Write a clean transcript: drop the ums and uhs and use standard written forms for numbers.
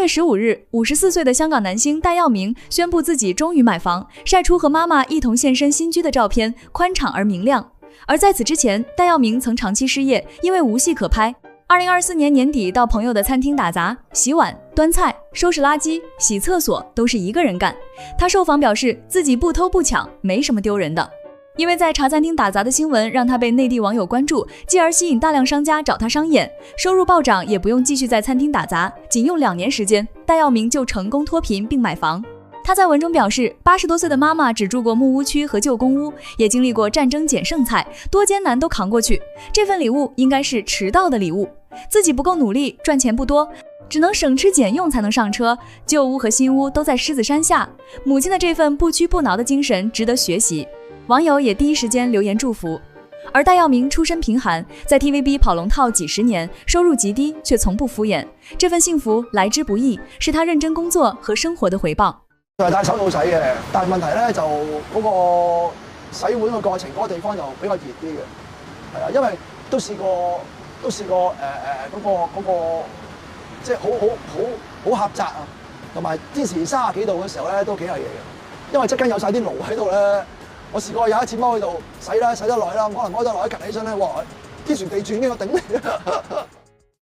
月15日，54岁的香港男星戴耀明宣布自己终于买房，晒出和妈妈一同现身新居的照片，宽敞而明亮。而在此之前，戴耀明曾长期失业，因为无戏可拍。2024年年底到朋友的餐厅打杂、洗碗、端菜、收拾垃圾、洗厕所都是一个人干。他受访表示自己不偷不抢，没什么丢人的。因为在茶餐厅打杂的新闻让他被内地网友关注，继而吸引大量商家找他商演，收入暴涨，也不用继续在餐厅打杂，仅用2年时间，戴耀明就成功脱贫并买房。他在文中表示，80多岁的妈妈只住过木屋区和旧公屋，也经历过战争捡剩菜，多艰难都扛过去。这份礼物应该是迟到的礼物，自己不够努力，赚钱不多，只能省吃俭用才能上车。旧屋和新屋都在狮子山下，母亲的这份不屈不挠的精神值得学习。网友也第一时间留言祝福。而戴耀明出身贫寒，在 TVB 跑龙套几十年，收入极低，卻從不敷衍。這份幸福來之不易，是他認真工作和生活的回報。就係戴手套洗嘅，但係問題咧就嗰個洗碗嘅過程嗰個地方就比較熱啲嘅，係啊，因為都試過嗰個即係好狹窄啊，同埋之前30幾度嘅時候咧都幾係嘢嘅，因為側跟有晒啲爐喺度咧。我試過有一次踎喺度洗得耐啦，可能踎得耐一趌起身咧，哇！天旋地轉嘅我頂你